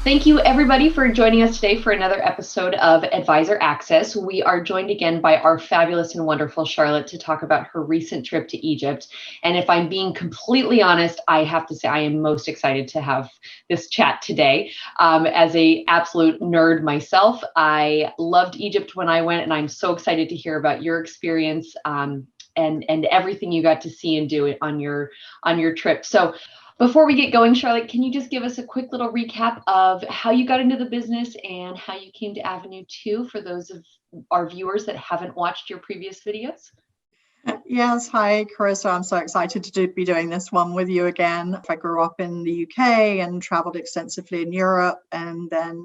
Thank you, everybody, for joining us today for another episode of Advisor Access. We are joined again by our fabulous and wonderful Charlotte to talk about her recent trip to Egypt. And if I'm being completely honest, I have to say I am most excited to have this chat today. As an absolute nerd myself, I loved Egypt when I went, and I'm so excited to hear about your experience and everything you got to see and do on your trip. So, before we get going, Charlotte, can you just give us a quick little recap of how you got into the business and how you came to Avenue 2 for those of our viewers that haven't watched your previous videos? Yes, hi, Carissa. I'm so excited to be doing this one with you again. I grew up in the UK and traveled extensively in Europe, and then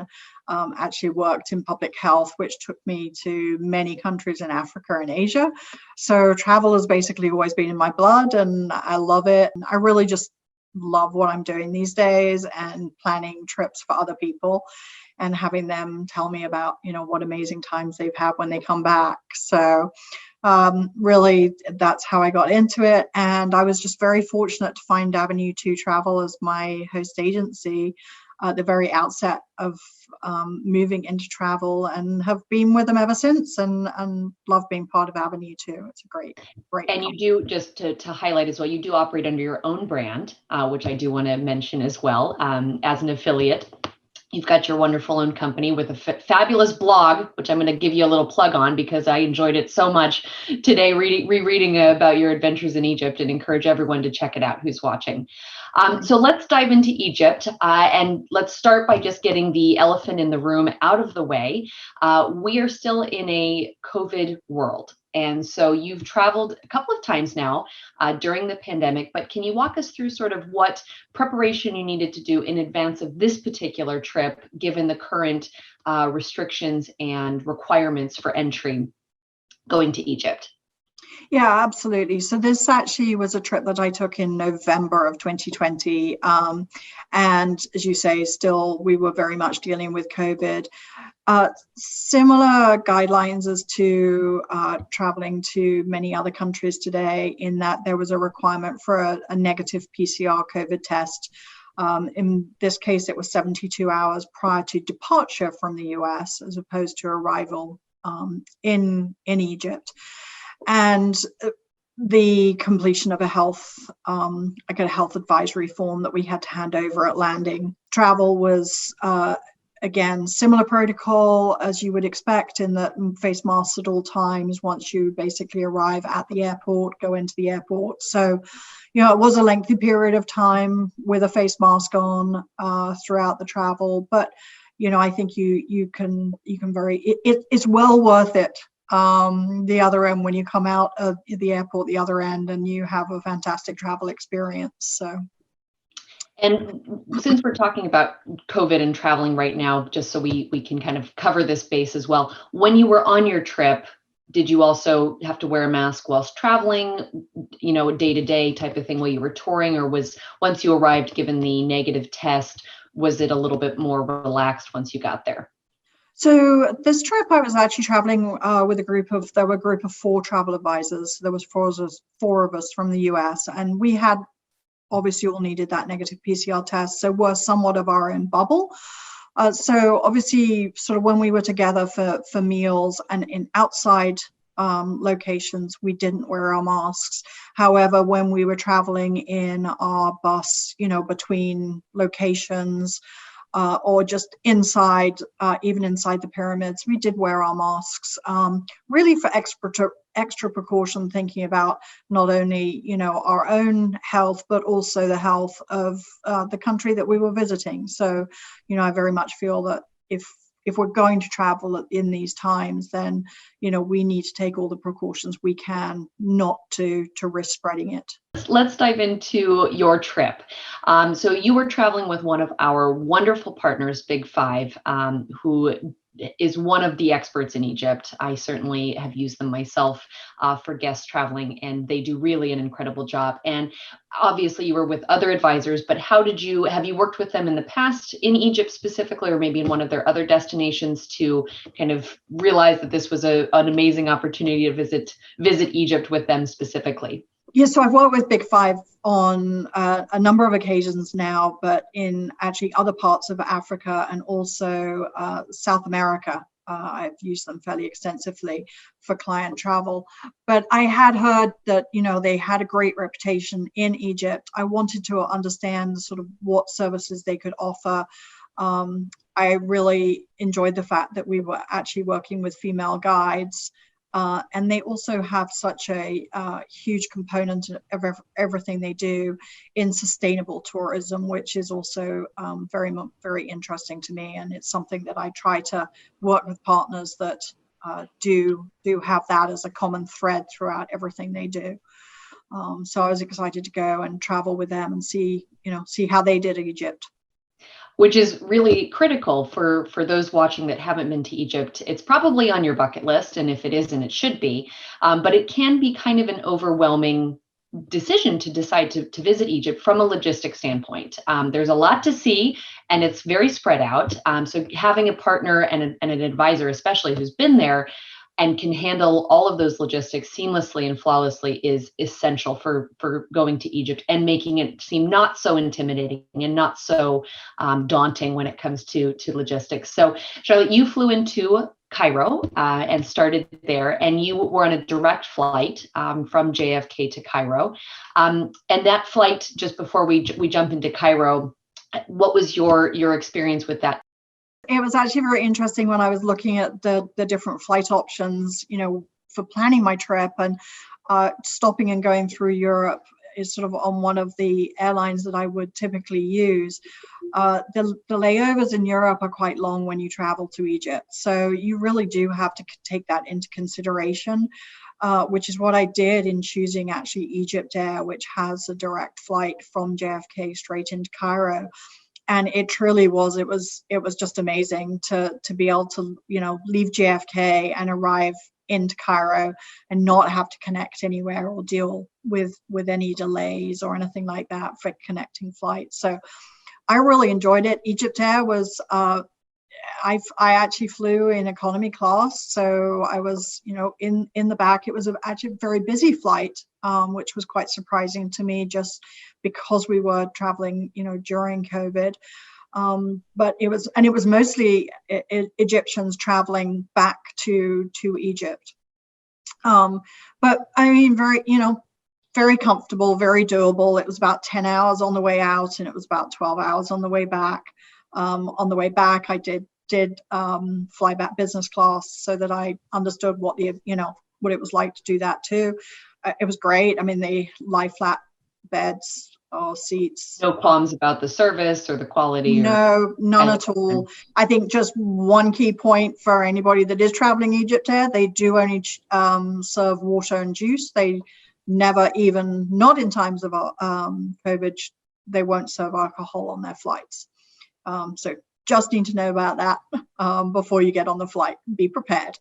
actually worked in public health, which took me to many countries in Africa and Asia. So travel has basically always been in my blood, and I love it. I really just love what I'm doing these days, and planning trips for other people and having them tell me about, what amazing times they've had when they come back. So really, that's how I got into it. And I was just very fortunate to find Avenue 2 Travel as my host agency at the very outset of moving into travel, and have been with them ever since, and love being part of Avenue 2. It's a great And company. you do, just to highlight as well, you do operate under your own brand, which I do want to mention as well, as an affiliate. You've got your wonderful own company with a fabulous blog, which I'm going to give you a little plug on because I enjoyed it so much today, rereading about your adventures in Egypt, and encourage everyone to check it out who's watching. So let's dive into Egypt, and let's start by just getting the elephant in the room out of the way. We are still in a COVID world. And so you've traveled a couple of times now during the pandemic, but can you walk us through sort of what preparation you needed to do in advance of this particular trip, given the current restrictions and requirements for entry going to Egypt? Yeah, absolutely. So this actually was a trip that I took in November of 2020. And as you say, still, we were very much dealing with COVID. Similar guidelines as to traveling to many other countries today, in that there was a requirement for a negative PCR COVID test. In this case, it was 72 hours prior to departure from the US, as opposed to arrival in Egypt. And the completion of a health advisory form that we had to hand over at landing. Travel was again similar protocol as you would expect, in that face masks at all times once you basically arrive at the airport, go into the airport. So it was a lengthy period of time with a face mask on throughout the travel, but I think you can it's well worth it. The other end, when you come out of the airport, the other end, and you have a fantastic travel experience. So, and since we're talking about COVID and traveling right now, just so we can kind of cover this base as well, when you were on your trip, did you also have to wear a mask whilst traveling, day-to-day type of thing while you were touring, or was, once you arrived, given the negative test, was it a little bit more relaxed once you got there? So this trip, I was actually traveling with a group of 4 travel advisors. There was four of us from the US, and we had obviously all needed that negative PCR test, so we're somewhat of our own bubble. So obviously, sort of when we were together for meals and in outside locations, we didn't wear our masks. However, when we were traveling in our bus, between locations, or just inside, even inside the pyramids, we did wear our masks, really for extra precaution, thinking about not only, our own health, but also the health of the country that we were visiting. So, I very much feel that if we're going to travel in these times, then, we need to take all the precautions we can not to risk spreading it. Let's dive into your trip. So you were traveling with one of our wonderful partners, Big Five, who is one of the experts in Egypt. I certainly have used them myself for guest traveling, and they do really an incredible job. And obviously you were with other advisors, but have you worked with them in the past in Egypt specifically, or maybe in one of their other destinations, to kind of realize that this was an amazing opportunity to visit Egypt with them specifically? Yes, so I've worked with Big Five on a number of occasions now, but in actually other parts of Africa and also South America. I've used them fairly extensively for client travel. But I had heard that, they had a great reputation in Egypt. I wanted to understand sort of what services they could offer. I really enjoyed the fact that we were actually working with female guides. And they also have such a huge component of everything they do in sustainable tourism, which is also very interesting to me. And it's something that I try to work with partners that do have that as a common thread throughout everything they do. So I was excited to go and travel with them and see how they did Egypt. Which is really critical for those watching that haven't been to Egypt. It's probably on your bucket list, and if it isn't, it should be. But it can be kind of an overwhelming decision to decide to visit Egypt from a logistic standpoint. There's a lot to see, and it's very spread out. So having a partner and an advisor, especially who's been there and can handle all of those logistics seamlessly and flawlessly, is essential for going to Egypt and making it seem not so intimidating and not so daunting when it comes to logistics. So Charlotte, you flew into Cairo and started there, and you were on a direct flight from JFK to Cairo. And that flight, just before we jump into Cairo, what was your experience with that? It was actually very interesting when I was looking at the different flight options, for planning my trip, and stopping and going through Europe is sort of on one of the airlines that I would typically use. The layovers in Europe are quite long when you travel to Egypt. So you really do have to take that into consideration, which is what I did in choosing actually Egypt Air, which has a direct flight from JFK straight into Cairo. And it truly was, it was just amazing to be able to, leave JFK and arrive into Cairo and not have to connect anywhere or deal with any delays or anything like that for connecting flights. So I really enjoyed it. Egypt Air was, I actually flew in economy class. So I was, in the back. It was actually a very busy flight, which was quite surprising to me just because we were traveling, during COVID. But it was mostly Egyptians traveling back to Egypt. But I mean, very comfortable, very doable. It was about 10 hours on the way out, and it was about 12 hours on the way back. On the way back, I did fly back business class so that I understood what it was like to do that too. It was great. I mean, they lie flat beds or seats. No qualms about the service or the quality? No, none at all. I think just one key point for anybody that is traveling Egypt Air, they do only serve water and juice. They never, even not in times of COVID, they won't serve alcohol on their flights. So just need to know about that before you get on the flight. Be prepared.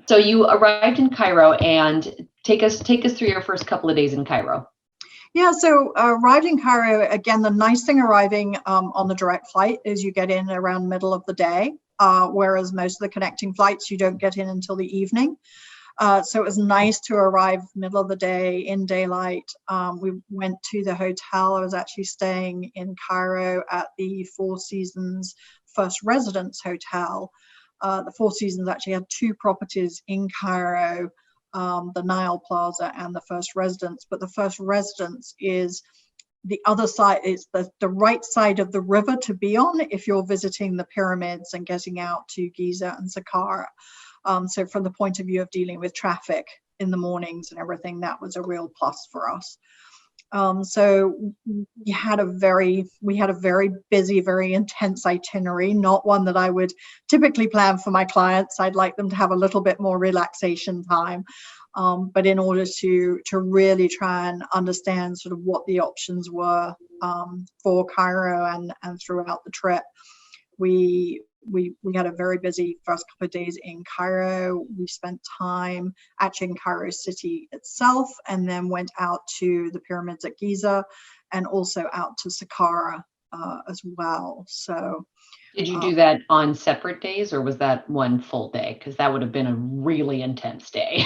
So you arrived in Cairo, and take us through your first couple of days in Cairo. Yeah, so arrived in Cairo, again, the nice thing arriving on the direct flight is you get in around middle of the day, whereas most of the connecting flights, you don't get in until the evening. So it was nice to arrive middle of the day in daylight. We went to the hotel. I was actually staying in Cairo at the Four Seasons First Residence Hotel. The Four Seasons actually had two properties in Cairo, the Nile Plaza and the First Residence. But the First Residence is the other side, is the right side of the river to be on if you're visiting the pyramids and getting out to Giza and Saqqara. So from the point of view of dealing with traffic in the mornings and everything, that was a real plus for us. So we had a very busy, very intense itinerary, not one that I would typically plan for my clients. I'd like them to have a little bit more relaxation time. But in order to really try and understand sort of what the options were for Cairo and throughout the trip, we we had a very busy first couple of days in Cairo. We spent time actually in Cairo city itself, and then went out to the pyramids at Giza, and also out to Saqqara as well. So did you do that on separate days, or was that one full day? Because that would have been a really intense day.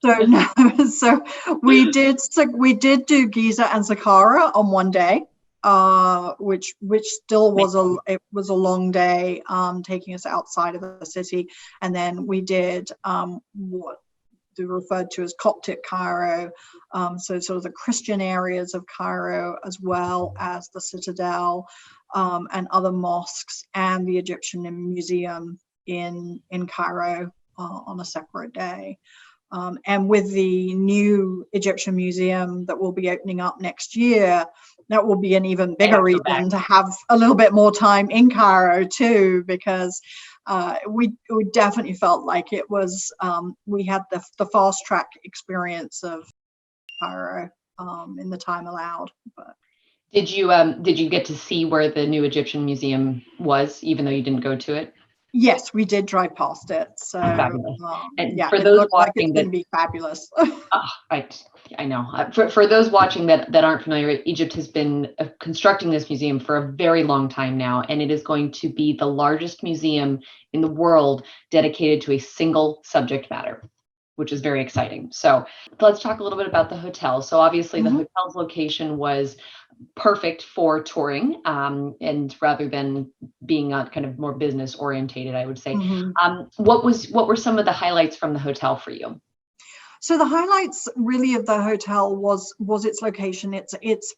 So no, so we did do Giza and Saqqara on one day, which still was a long day, taking us outside of the city, and then we did what they referred to as Coptic Cairo, so sort of the Christian areas of Cairo, as well as the Citadel and other mosques, and the Egyptian Museum in Cairo on a separate day. And with the new Egyptian Museum that will be opening up next year, that will be an even bigger reason to have a little bit more time in Cairo too, because we definitely felt like it was, we had the fast track experience of Cairo in the time allowed. But did you get to see where the new Egyptian Museum was, even though you didn't go to it? yes, we did drive past it. So And yeah, for it those looks like it's watching going to be fabulous. I know. For those watching that aren't familiar, Egypt has been constructing this museum for a very long time now, and it is going to be the largest museum in the world dedicated to a single subject matter, which is very exciting. So let's talk a little bit about the hotel. So obviously the hotel's location was perfect for touring, and rather than being kind of more business orientated, I would say. What were some of the highlights from the hotel for you? So the highlights really of the hotel was its location. It's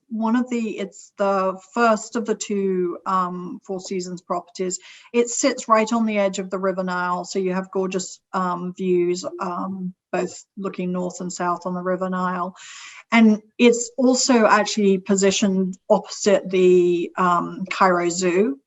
the first of the two Four Seasons properties. It sits right on the edge of the River Nile, so you have gorgeous views, both looking north and south on the River Nile. And it's also actually positioned opposite the Cairo Zoo,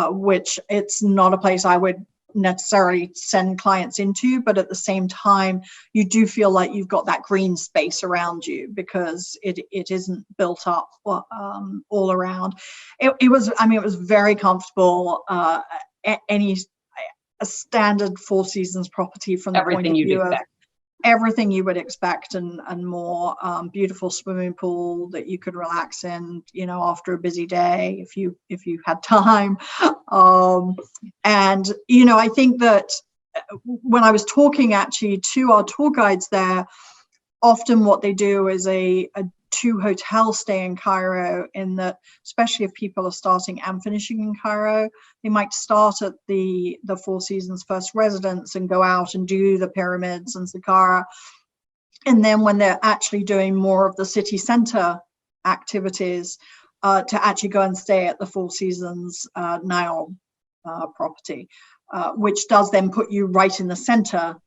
which it's not a place I would necessarily send clients into, but at the same time you do feel like you've got that green space around you, because it isn't built up all around. It was very comfortable. A standard Four Seasons property from the point of view of everything you would expect, and more. Beautiful swimming pool that you could relax in, after a busy day if you had time. And I think that when I was talking actually to our tour guides there, often what they do is a 2-hotel stay in Cairo, in that, especially if people are starting and finishing in Cairo, they might start at the Four Seasons first residence and go out and do the pyramids and Saqqara. And then when they're actually doing more of the city center activities, to actually go and stay at the Four Seasons Nile property, which does then put you right in the center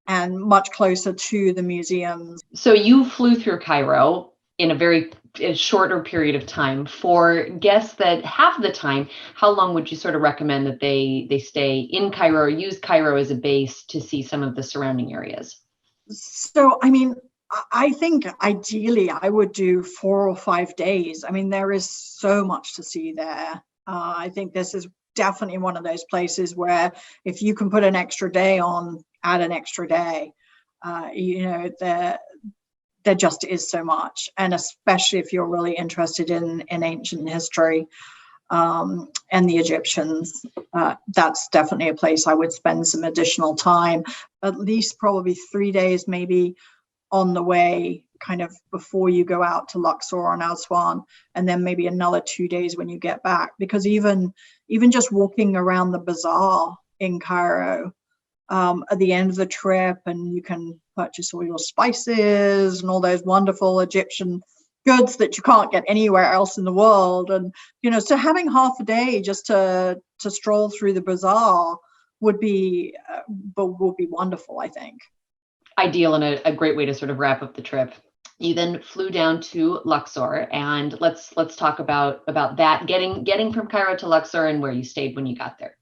and much closer to the museums. So you flew through Cairo in a shorter period of time. For guests that have the time, how long would you sort of recommend that they stay in Cairo, or use Cairo as a base to see some of the surrounding areas? So, I think ideally I would do 4 or 5 days. There is so much to see there. I think this is definitely one of those places where if you can put an extra day on, add an extra day. There just is so much, and especially if you're really interested in ancient history and the Egyptians, that's definitely a place I would spend some additional time, at least probably 3 days maybe on the way, kind of before you go out to Luxor and Aswan, and then maybe another 2 days when you get back, because even just walking around the bazaar in Cairo at the end of the trip, and you can purchase all your spices and all those wonderful Egyptian goods that you can't get anywhere else in the world. And so having half a day just to stroll through the bazaar would be wonderful, I think. Ideal, and a great way to sort of wrap up the trip. You then flew down to Luxor, and let's talk about that, getting from Cairo to Luxor and where you stayed when you got there.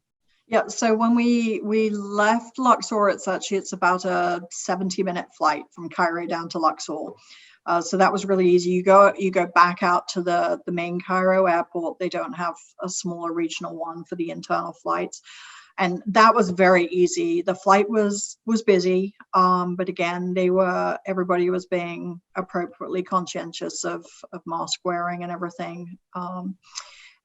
Yeah, so when we left Luxor, it's about a 70-minute flight from Cairo down to Luxor. So that was really easy. You go back out to the main Cairo airport. They don't have a smaller regional one for the internal flights. And that was very easy. The flight was busy, but again, everybody was being appropriately conscientious of mask wearing and everything.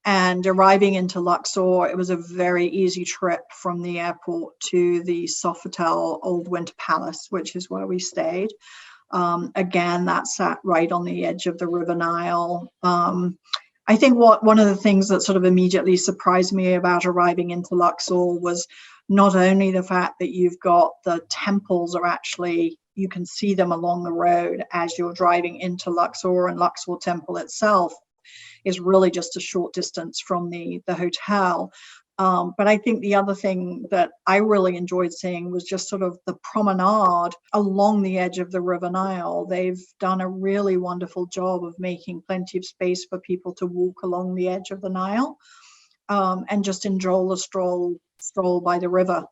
And arriving into Luxor, it was a very easy trip from the airport to the Sofitel Old Winter Palace, which is where we stayed. Again, that sat right on the edge of the River Nile. I think one of the things that sort of immediately surprised me about arriving into Luxor was not only the fact that you've got the temples are actually, you can see them along the road as you're driving into Luxor, and Luxor Temple itself is really just a short distance from the hotel. But I think the other thing that I really enjoyed seeing was just sort of the promenade along the edge of the River Nile. They've done a really wonderful job of making plenty of space for people to walk along the edge of the Nile, and just enjoy the stroll by the river.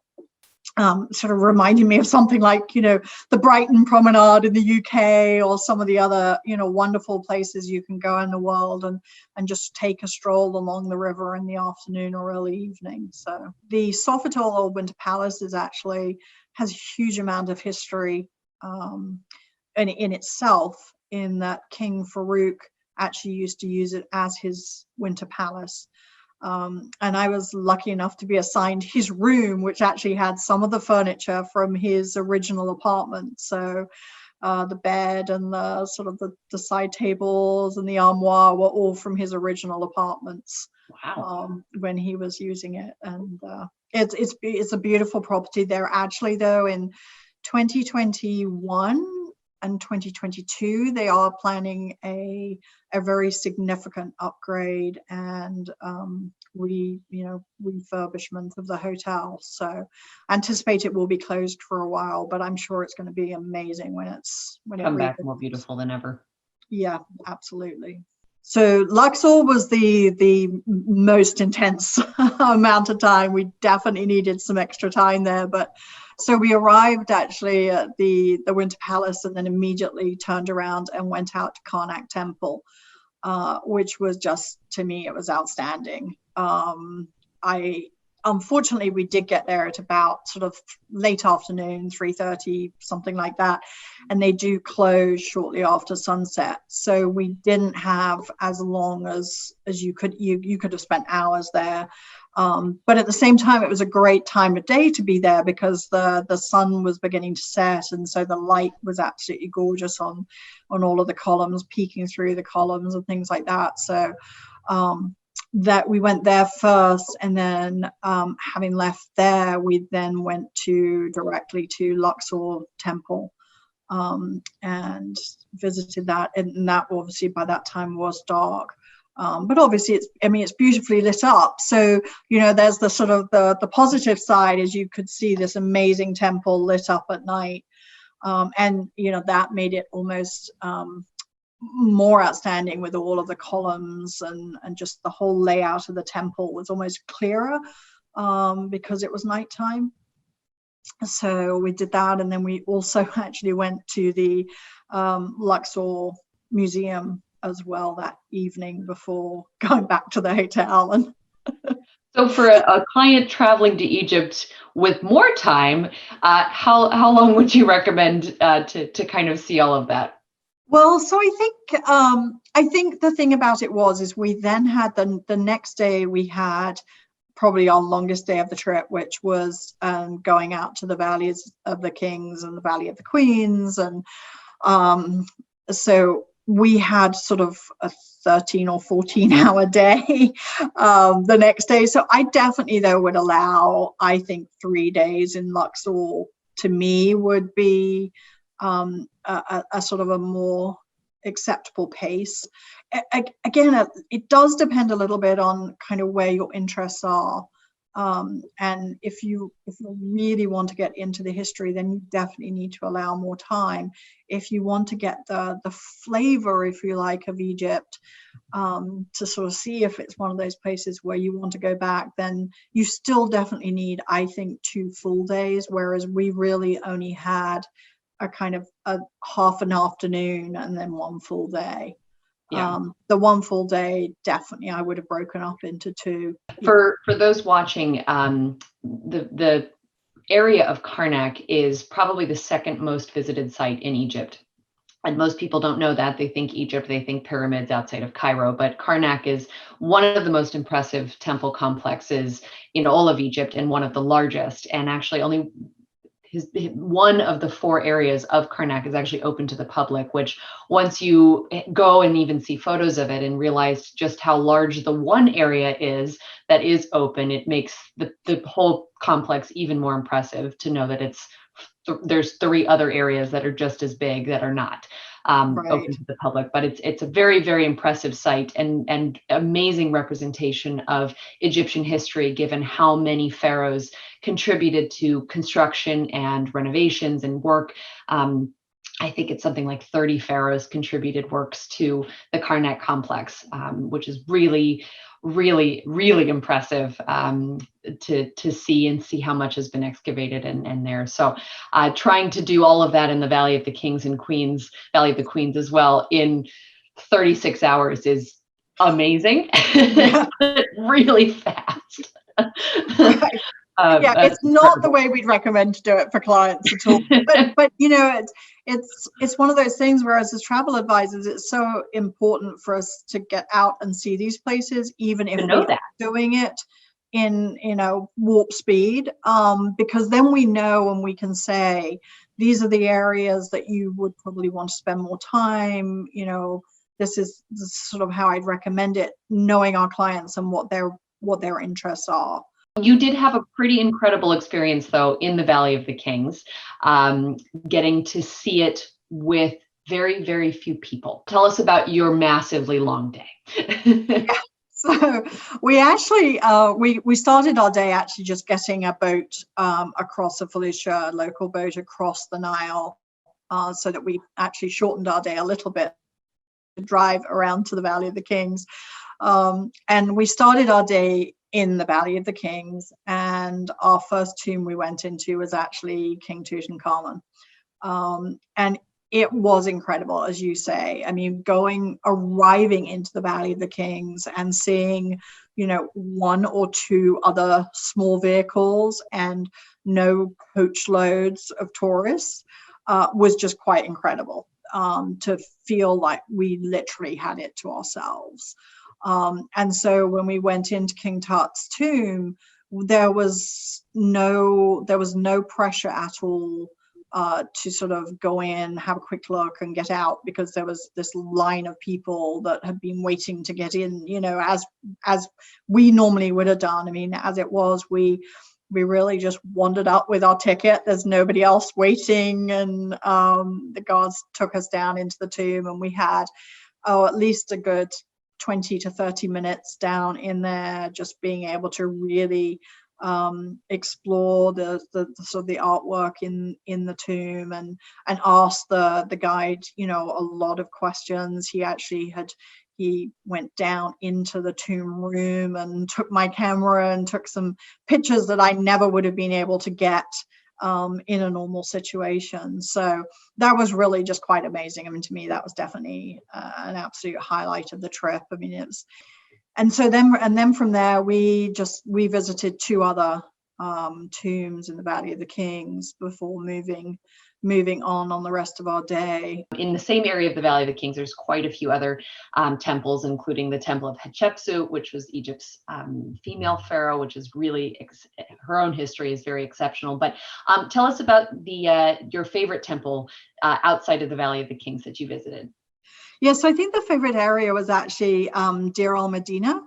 Sort of reminding me of something like, the Brighton Promenade in the UK, or some of the other, wonderful places you can go in the world and just take a stroll along the river in the afternoon or early evening. So the Sofitel Old Winter Palace has a huge amount of history in itself, in that King Farouk actually used to use it as his winter palace. And I was lucky enough to be assigned his room, which actually had some of the furniture from his original apartment. So the bed and the sort of the side tables and the armoire were all from his original apartments. Wow. When he was using it. And it's a beautiful property. They're actually, though, in 2021 and 2022, they are planning a very significant upgrade and refurbishment of the hotel. So anticipate it will be closed for a while, but I'm sure it's going to be amazing when it Come back more beautiful than ever. Yeah, absolutely. So Luxor was the most intense amount of time. We definitely needed some extra time there, but so we arrived actually at the Winter Palace, and then immediately turned around and went out to Karnak Temple, which was just, to me, it was outstanding. Unfortunately, we did get there at about sort of late afternoon, 3:30, something like that, and they do close shortly after sunset. So we didn't have as long as you could have spent hours there. But at the same time, it was a great time of day to be there because the sun was beginning to set, and so the light was absolutely gorgeous on all of the columns, peeking through the columns and things like that. So that we went there first, and then having left there, we then went directly to Luxor Temple, and visited that, and that obviously by that time was dark. But obviously it's beautifully lit up. So, there's the sort of the positive side is you could see this amazing temple lit up at night. And, that made it almost more outstanding with all of the columns, and just the whole layout of the temple was almost clearer because it was nighttime. So we did that. And then we also actually went to the Luxor Museum as well that evening before going back to the hotel. And so for a client traveling to Egypt with more time, how long would you recommend to kind of see all of that? Well, so I think the thing about it is we then had the next day, we had probably our longest day of the trip, which was going out to the valleys of the Kings and the Valley of the Queens. And so we had sort of a 13 or 14-hour day the next day. So I definitely, though, would allow, I think 3 days in Luxor to me would be a sort of a more acceptable pace. Again, it does depend a little bit on kind of where your interests are. And if you really want to get into the history, then you definitely need to allow more time. If you want to get the flavor, if you like, of Egypt, to sort of see if it's one of those places where you want to go back, then you still definitely need, I think, 2 full days, whereas we really only had a kind of a half an afternoon and then 1 full day. Yeah. The 1 full day, definitely I would have broken up into 2. For those watching, the area of Karnak is probably the second most visited site in Egypt. And most people don't know that. They think Egypt, they think pyramids outside of Cairo, but Karnak is one of the most impressive temple complexes in all of Egypt and one of the largest. And actually only one of the 4 areas of Karnak is actually open to the public, which once you go and even see photos of it and realize just how large the one area is that is open, it makes the whole complex even more impressive to know that there's 3 other areas that are just as big that are not open to the public. But it's a very, very impressive site and amazing representation of Egyptian history, given how many pharaohs contributed to construction and renovations and work. I think it's something like 30 pharaohs contributed works to the Karnak complex, which is really, really, really impressive to see how much has been excavated in there. So trying to do all of that in the Valley of the Kings and Queens, Valley of the Queens as well, in 36 hours is amazing, but really fast. Right. It's not the way we'd recommend to do it for clients at all. But you know, it's one of those things. Whereas as travel advisors, it's so important for us to get out and see these places, even if we're doing it in warp speed, because then we know and we can say these are the areas that you would probably want to spend more time. This is sort of how I'd recommend it, knowing our clients and what their interests are. You did have a pretty incredible experience, though, in the Valley of the Kings, getting to see it with very, very few people. Tell us about your massively long day. So we actually, we started our day actually just getting a boat across a Philae, a local boat across the Nile, so that we actually shortened our day a little bit to drive around to the Valley of the Kings. And we started our day in the Valley of the Kings, and our first tomb we went into was actually King Tutankhamun. And it was incredible, as you say. I mean, arriving into the Valley of the Kings and seeing, 1 or 2 other small vehicles and no coach loads of tourists was just quite incredible, to feel like we literally had it to ourselves. And so when we went into King Tut's tomb, there was no pressure at all to sort of go in, have a quick look and get out, because there was this line of people that had been waiting to get in, as we normally would have done. I mean, as it was, we really just wandered up with our ticket. There's nobody else waiting, and the guards took us down into the tomb, and we had at least a good 20 to 30 minutes down in there, just being able to really explore the sort of the artwork in the tomb, and ask the guide a lot of questions. He went down into the tomb room and took my camera and took some pictures that I never would have been able to get in a normal situation. So that was really just quite amazing. I mean, to me, that was definitely an absolute highlight of the trip. I mean, it was, and then from there, we visited 2 other tombs in the Valley of the Kings before moving on the rest of our day. In the same area of the Valley of the Kings, there's quite a few other temples, including the Temple of Hatshepsut, which was Egypt's female pharaoh, which is really, her own history is very exceptional. But tell us about your favorite temple outside of the Valley of the Kings that you visited. Yes, I think the favorite area was actually Deir al-Medina,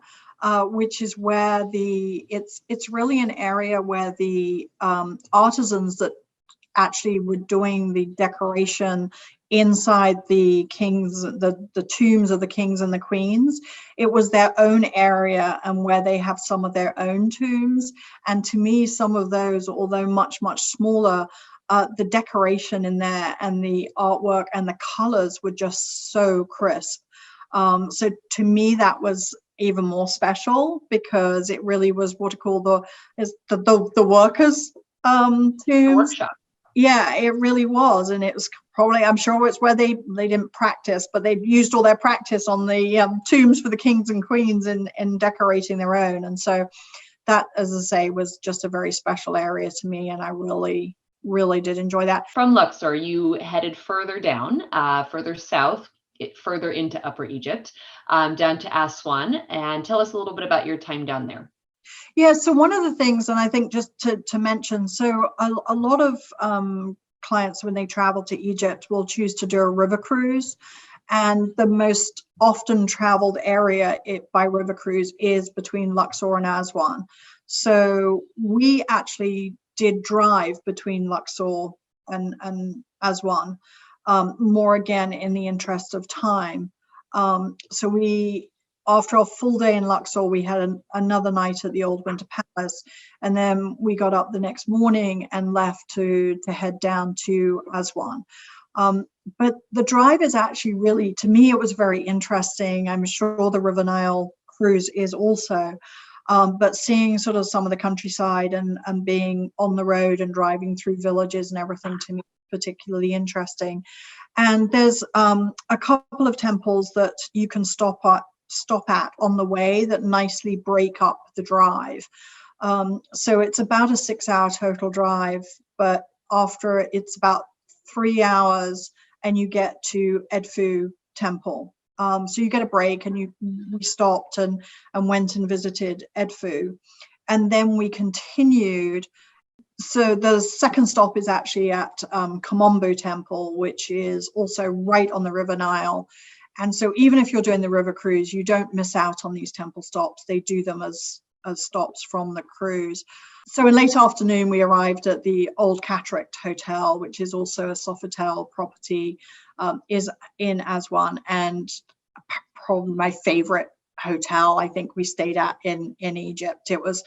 which is where it's really an area where the artisans that actually were doing the decoration inside the kings, the tombs of the kings and the queens. It was their own area and where they have some of their own tombs. And to me, some of those, although much, much smaller, the decoration in there and the artwork and the colors were just so crisp. So to me, that was even more special because it really was what I call the workers' tombs. The workshop. Yeah, it really was. And it was probably, I'm sure it's where they didn't practice, but they used all their practice on the tombs for the kings and queens in decorating their own. And so that, as I say, was just a very special area to me. And I really, really did enjoy that. From Luxor, you headed further down, further south, further into Upper Egypt, down to Aswan. And tell us a little bit about your time down there. Yeah, so one of the things, and I think just to mention, so a lot of clients when they travel to Egypt will choose to do a river cruise. And the most often traveled area by river cruise is between Luxor and Aswan. So we actually did drive between Luxor and Aswan, more again in the interest of time. So we, after a full day in Luxor, we had another night at the Old Winter Palace, and then we got up the next morning and left to head down to Aswan. But the drive is actually really, to me, it was very interesting. I'm sure the River Nile cruise is also, but seeing sort of some of the countryside and being on the road and driving through villages and everything, to me, particularly interesting. And there's a couple of temples that you can stop at on the way that nicely break up the drive. So it's about a 6-hour total drive, but after it's about 3 hours and you get to Edfu Temple. So you get a break, and we stopped and went and visited Edfu, and then we continued. So the second stop is actually at Ombo Temple, which is also right on the River Nile. And so even if you're doing the river cruise, you don't miss out on these temple stops. They do them as stops from the cruise. So in late afternoon, we arrived at the Old Cataract Hotel, which is also a Sofitel property, is in Aswan, and probably my favorite hotel I think we stayed at in Egypt. It was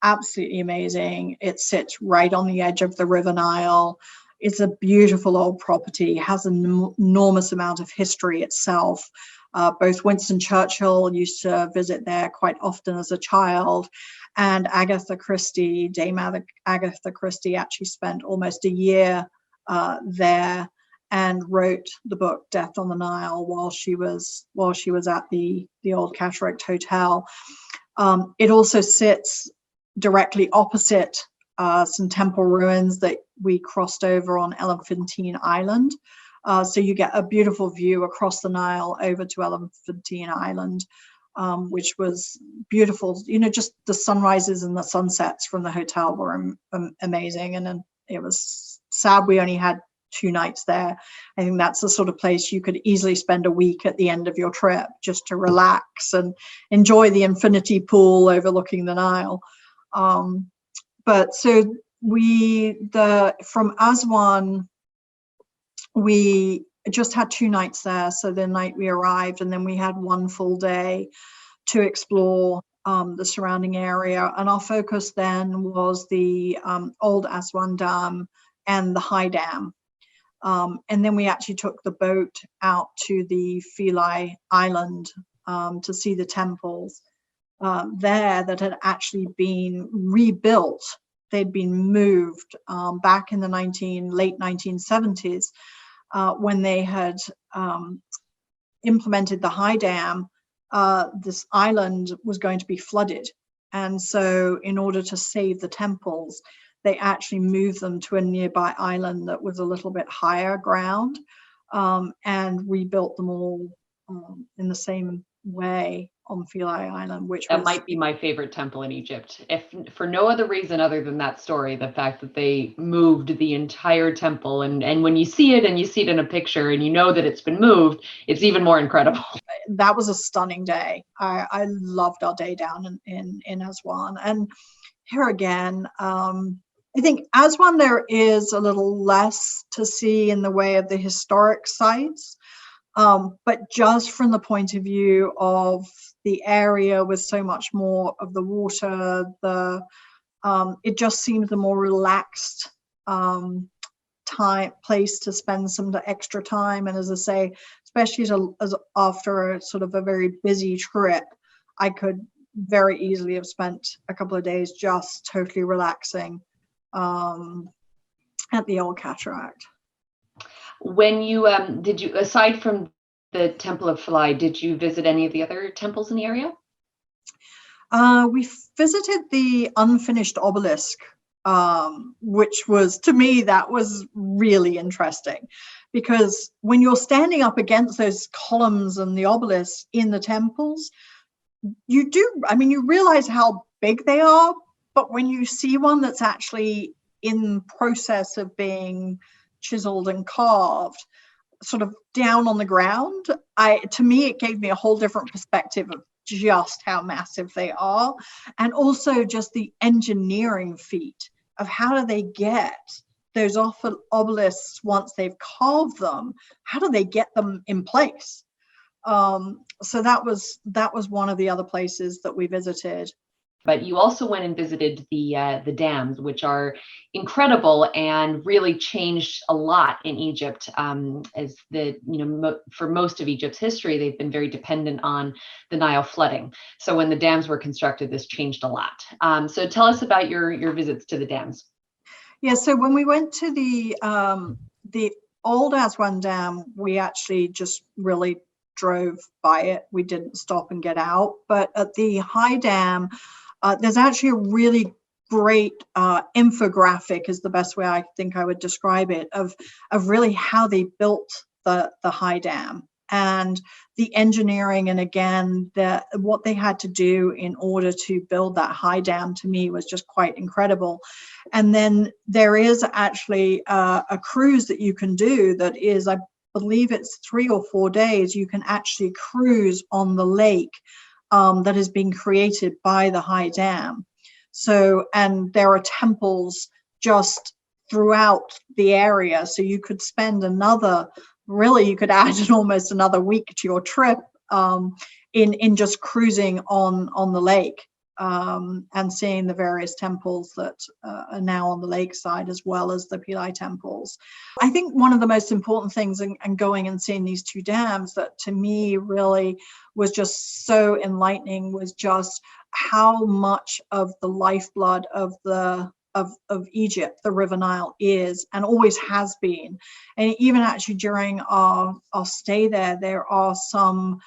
absolutely amazing. It sits right on the edge of the River Nile. It's a beautiful old property, has an enormous amount of history itself. Both Winston Churchill used to visit there quite often as a child, and Dame Agatha Christie actually spent almost a year there and wrote the book Death on the Nile while she was at the Old Cataract Hotel. It also sits directly opposite some temple ruins that we crossed over on Elephantine Island. So you get a beautiful view across the Nile over to Elephantine Island, which was beautiful. You know, just the sunrises and the sunsets from the hotel were amazing. And then it was sad we only had 2 nights there. I think that's the sort of place you could easily spend a week at the end of your trip just to relax and enjoy the infinity pool overlooking the Nile. But so from Aswan, we just had 2 nights there. So the night we arrived, and then we had 1 full day to explore the surrounding area. And our focus then was the old Aswan Dam and the High Dam. And then we actually took the boat out to the Philae Island to see the temples there that had actually been rebuilt. They'd been moved back in the late 1970s when they had implemented the High Dam. This island was going to be flooded. And so in order to save the temples, they actually moved them to a nearby island that was a little bit higher ground, and rebuilt them all in the same way on Philae Island, which might be my favorite temple in Egypt. If for no other reason other than that story, the fact that they moved the entire temple, and when you see it and you see it in a picture and you know that it's been moved, it's even more incredible. That was a stunning day. I loved our day down in Aswan. And here again, I think Aswan, there is a little less to see in the way of the historic sites, but just from the point of view of the area with so much more of the water, it just seems a more relaxed place to spend some extra time. And as I say, especially as after a sort of a very busy trip, I could very easily have spent a couple of days just totally relaxing at the old Cataract. When you did you, aside from the Temple of Philae, did you visit any of the other temples in the area? We visited the unfinished obelisk, which was, to me, that was really interesting, because when you're standing up against those columns and the obelisks in the temples, you realize how big they are, but when you see one that's actually in process of being chiseled and carved, sort of down on the ground, to me, it gave me a whole different perspective of just how massive they are, and also just the engineering feat of how do they get those obelisks once they've carved them, how do they get them in place? So that was one of the other places that we visited. But you also went and visited the dams, which are incredible and really changed a lot in Egypt. As for most of Egypt's history, they've been very dependent on the Nile flooding. So when the dams were constructed, this changed a lot. So tell us about your visits to the dams. Yeah, so when we went to the old Aswan Dam, we actually just really drove by it. We didn't stop and get out. But at the High Dam, there's actually a really great infographic, is the best way I think I would describe it, of really how they built the High Dam and the engineering, and again, what they had to do in order to build that High Dam, to me, was just quite incredible. And then there is actually a cruise that you can do that is, I believe it's 3 or 4 days. You can actually cruise on the lake that has been created by the High Dam. So, and there are temples just throughout the area. So you could spend you could add almost another week to your trip in just cruising on the lake and seeing the various temples that are now on the lakeside, as well as the Philae temples. I think one of the most important things in going and seeing these 2 dams that to me really was just so enlightening was just how much of the lifeblood of Egypt, the River Nile, is and always has been. And even actually during our stay there are some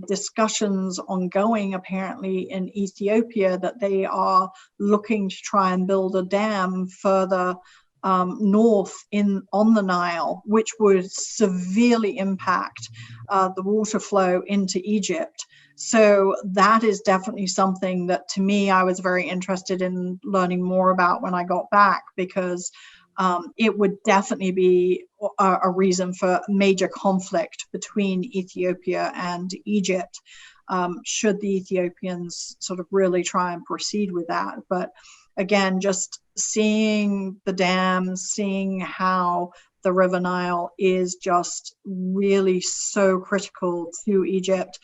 discussions ongoing apparently in Ethiopia that they are looking to try and build a dam further north on the Nile, which would severely impact the water flow into Egypt. So that is definitely something that, to me, I was very interested in learning more about when I got back, because it would definitely be a reason for major conflict between Ethiopia and Egypt, should the Ethiopians sort of really try and proceed with that. But again, just seeing the dams, seeing how the River Nile is just really so critical to Egypt.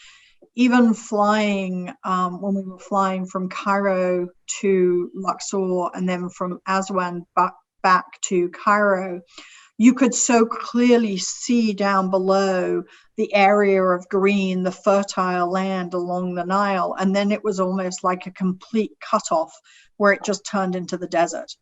Even flying, when we were flying from Cairo to Luxor and then from Aswan back to Cairo, you could so clearly see down below the area of green, the fertile land along the Nile. And then it was almost like a complete cutoff where it just turned into the desert.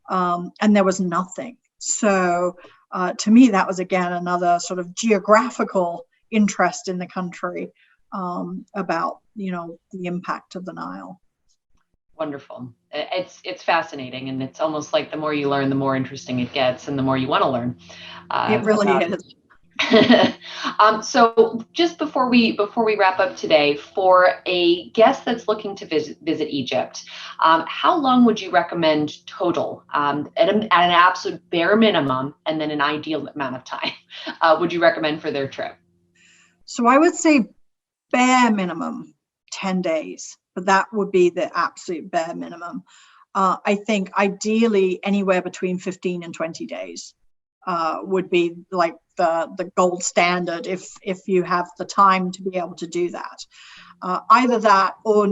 And there was nothing. So to me, that was, again, another sort of geographical interest in the country about, the impact of the Nile. Wonderful. It's fascinating, and it's almost like the more you learn, the more interesting it gets, and the more you want to learn. It really is. So just before we wrap up today, for a guest that's looking to visit Egypt, how long would you recommend total, at an absolute bare minimum, and then an ideal amount of time would you recommend for their trip? So I would say bare minimum 10 days, but that would be the absolute bare minimum. I think ideally anywhere between 15 and 20 days would be like the gold standard if you have the time to be able to do that. Either that or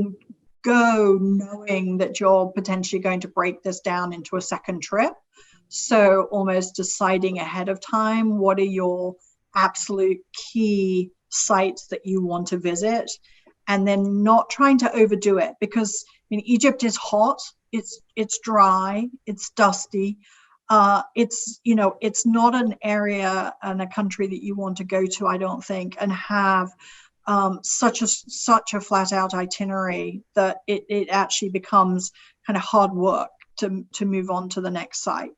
go knowing that you're potentially going to break this down into a second trip. So almost deciding ahead of time, what are your absolute key sites that you want to visit, and then not trying to overdo it, because Egypt is hot, it's dry, it's dusty. It's not an area and a country that you want to go to, I don't think, and have such a flat out itinerary that it actually becomes kind of hard work to move on to the next site.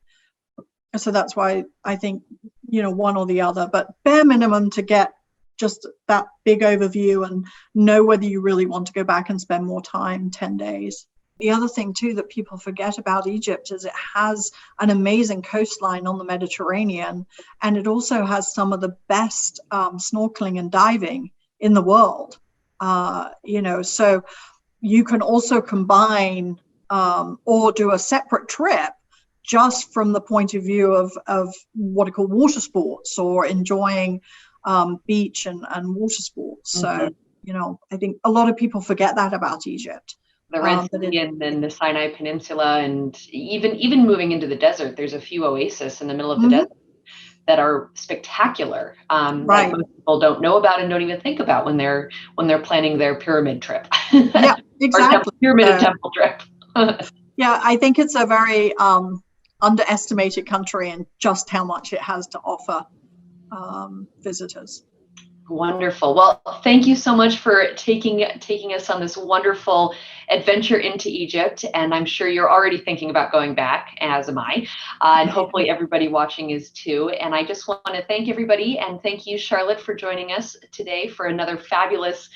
So that's why I think, one or the other, but bare minimum to get just that big overview and know whether you really want to go back and spend more time, 10 days. The other thing too that people forget about Egypt is it has an amazing coastline on the Mediterranean, and it also has some of the best snorkeling and diving in the world. So you can also combine or do a separate trip just from the point of view of what are called water sports, or enjoying beach and water sports. Mm-hmm. So, I think a lot of people forget that about Egypt. The Red Sea and the Sinai Peninsula, and even moving into the desert, there's a few oases in the middle of the desert that are spectacular, that most people don't know about and don't even think about when they're planning their pyramid trip. Yeah, exactly. Or pyramid temple trip. Yeah, I think it's a very underestimated country and just how much it has to offer visitors. Wonderful. Well, thank you so much for taking us on this wonderful adventure into Egypt. And I'm sure you're already thinking about going back, as am I. And hopefully everybody watching is too. And I just want to thank everybody, and thank you, Charlotte, for joining us today for another fabulous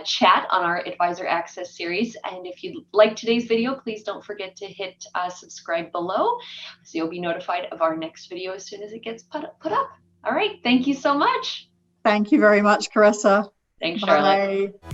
chat on our Advisor Access series. And if you like today's video, please don't forget to hit subscribe below, so you'll be notified of our next video as soon as it gets put up. All right. Thank you so much. Thank you very much, Carissa. Thanks, Charlotte. Bye.